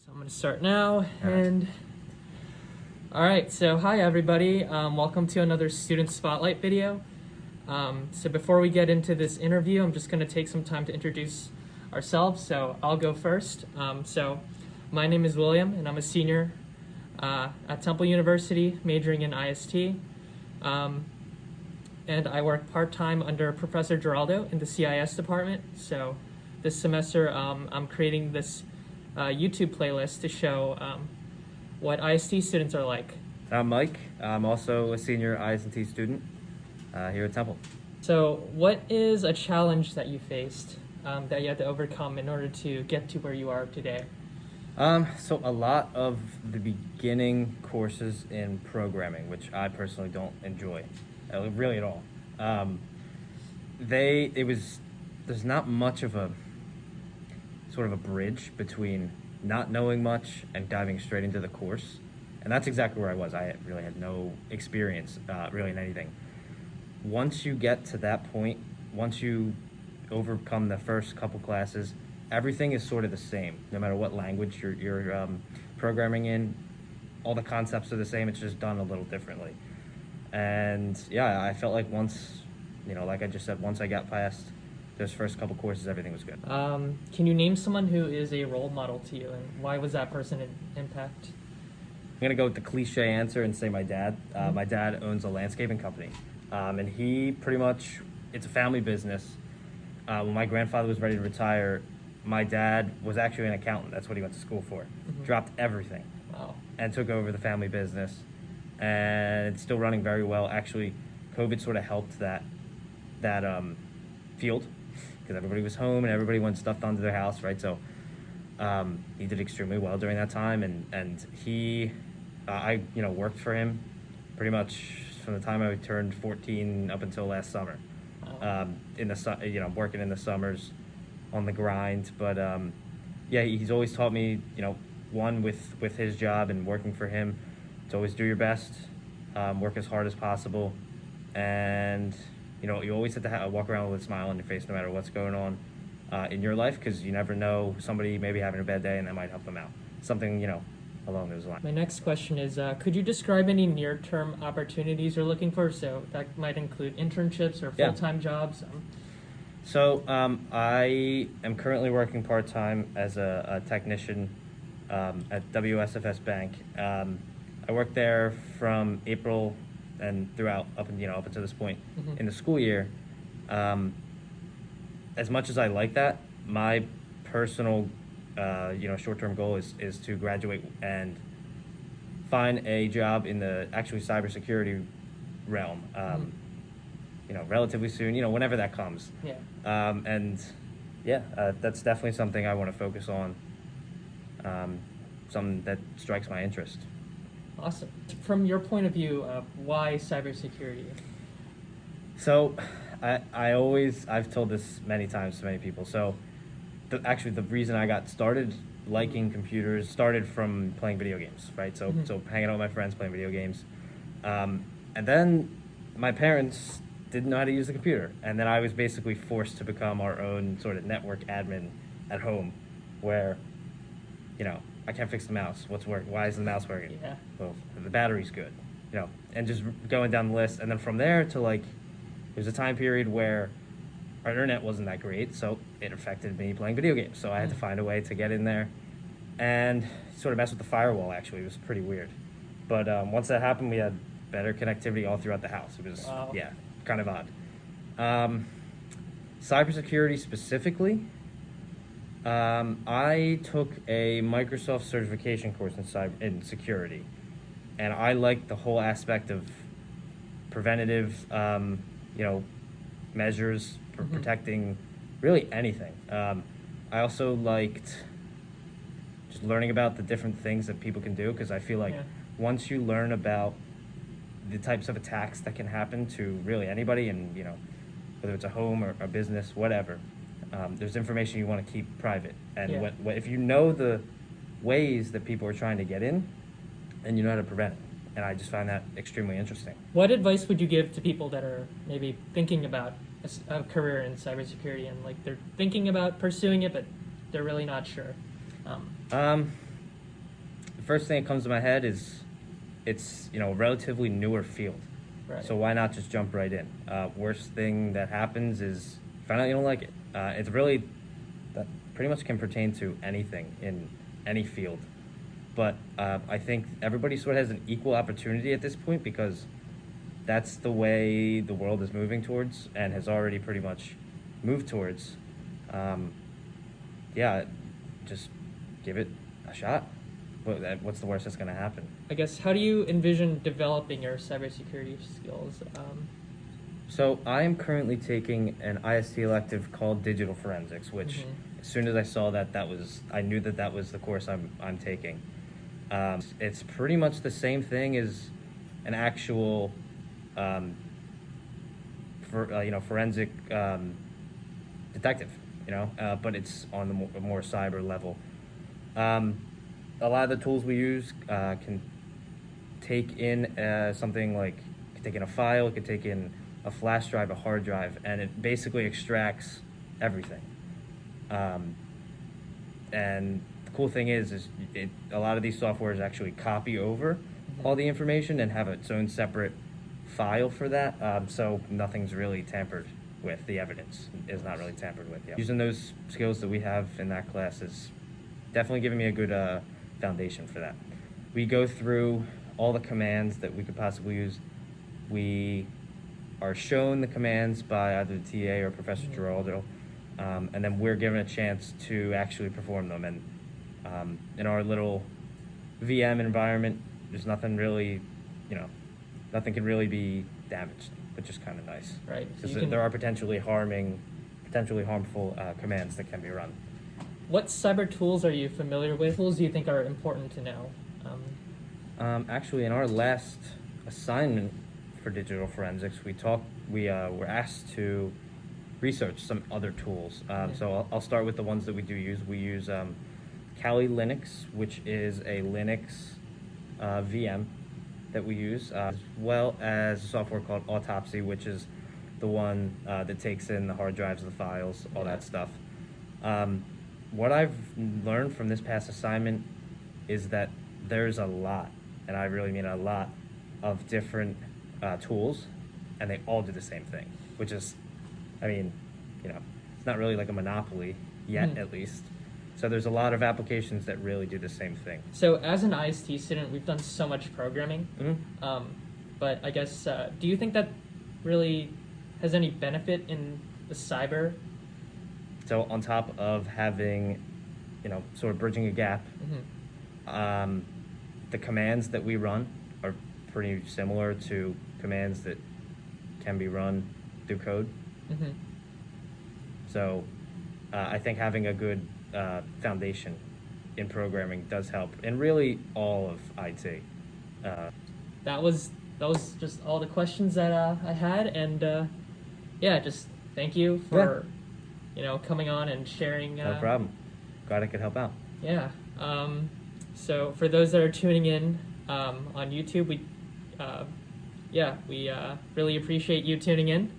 So I'm going to start now. All right, so hi everybody. Welcome to another Student Spotlight video. So before we get into this interview, I'm just going to take some time to introduce ourselves. So I'll go first. So my name is William, and I'm a senior at Temple University, majoring in IST. And I work part-time under Professor Giraldo in the CIS department. So this semester, I'm creating this YouTube playlist to show what IST students are like. I'm Mike. I'm also a senior IST student here at Temple. So what is a challenge that you faced that you had to overcome in order to get to where you are today? So a lot of the beginning courses in programming, which I personally don't enjoy, really at all. There's not much of a sort of a bridge between not knowing much and diving straight into the course. And that's exactly where I was. I really had no experience really in anything. Once you get to that point, once you overcome the first couple classes, everything is sort of the same. No matter what language you're programming in, all the concepts are the same. It's just done a little differently. And yeah, I felt like once, like I just said, once I got past those first couple courses, everything was good. Can you name someone who is a role model to you, and why was that person an impact? I'm gonna go with the cliche answer and say my dad. My dad owns a landscaping company, and he pretty much, it's a family business. When my grandfather was ready to retire, my dad was actually an accountant. That's what he went to school for. Dropped everything. Wow. And took over the family business, and it's still running very well. Actually, COVID sort of helped that field, because everybody was home and everybody wanted stuff done to their house, right? So he did extremely well during that time, and I worked for him pretty much from the time I turned 14 up until last summer. Working in the summers on the grind, but he's always taught me, one, with his job and working for him, to always do your best, work as hard as possible, and you always have to walk around with a smile on your face no matter what's going on in your life, because you never know, somebody may be having a bad day and that might help them out. Something, along those lines. My next question is, could you describe any near-term opportunities you're looking for? So that might include internships or full-time jobs. So I am currently working part-time as a technician at WSFS Bank. I worked there from April and throughout up until this point in the school year. As much as I like that, my personal short-term goal is to graduate and find a job in the actually cybersecurity realm. Relatively soon, whenever that comes. That's definitely something I want to focus on. Something that strikes my interest. Awesome. From your point of view, why cybersecurity? So, I've told this many times to many people. So, the reason I got started liking computers started from playing video games, right? So hanging out with my friends, playing video games. And then my parents didn't know how to use the computer. And then I was basically forced to become our own sort of network admin at home, where, I can't fix the mouse. What's working? Why isn't the mouse working? Yeah. Well, the battery's good, and just going down the list. And then from there to there's a time period where our internet wasn't that great, so it affected me playing video games. So I had to find a way to get in there and sort of mess with the firewall, actually. It was pretty weird. But once that happened, we had better connectivity all throughout the house. It was, kind of odd. Cybersecurity specifically, I took a Microsoft certification course in security, and I liked the whole aspect of preventative, measures for protecting really anything. I also liked just learning about the different things that people can do, because I feel like once you learn about the types of attacks that can happen to really anybody, and whether it's a home or a business, whatever, there's information you want to keep private, and if you know the ways that people are trying to get in, and you know how to prevent it. And I just find that extremely interesting. What advice would you give to people that are maybe thinking about a career in cybersecurity, and they're thinking about pursuing it, but they're really not sure? first thing that comes to my head is it's, a relatively newer field. Right. So why not just jump right in? Worst thing that happens is find out you don't like it. It's really, that pretty much can pertain to anything in any field. But I think everybody sort of has an equal opportunity at this point because that's the way the world is moving towards and has already pretty much moved towards. Yeah, just give it a shot. What's the worst that's going to happen? I guess, how do you envision developing your cybersecurity skills? So I am currently taking an IST elective called Digital Forensics, which as soon as I saw I knew that was the course I'm taking. It's pretty much the same thing as an actual, forensic detective, but it's on the more cyber level. A lot of the tools we use can take in something like, it could take in a file, it could take in a flash drive, a hard drive, and it basically extracts everything. And the cool thing is a lot of these softwares actually copy over all the information and have its own separate file for that, so nothing's really tampered with. The evidence is not really tampered with. Yeah. Using those skills that we have in that class is definitely giving me a good foundation for that. We go through all the commands that we could possibly use. We are shown the commands by either the TA or Professor Giraldo, and then we're given a chance to actually perform them. And in our little VM environment, there's nothing really, nothing can really be damaged, which is kind of nice. Right. Because there are potentially harmful commands that can be run. What cyber tools are you familiar with? Tools do you think are important to know? Actually, in our last assignment for digital forensics, we were asked to research some other tools. So I'll start with the ones that we do use. We use Kali Linux, which is a Linux VM that we use, as well as a software called Autopsy, which is the one that takes in the hard drives, the files, all that stuff. What I've learned from this past assignment is that there's a lot, and I really mean a lot, of different tools, and they all do the same thing, which is, it's not really like a monopoly yet, at least. So there's a lot of applications that really do the same thing. So as an IST student, we've done so much programming, but I guess, do you think that really has any benefit in the cyber? So on top of having, sort of bridging a gap, the commands that we run are pretty similar to commands that can be run through code. So I think having a good foundation in programming does help, and really all of IT. That was just all the questions that I had, and just thank you for coming on and sharing. No problem. Glad I could help out. Yeah. So for those that are tuning in on YouTube, we really appreciate you tuning in.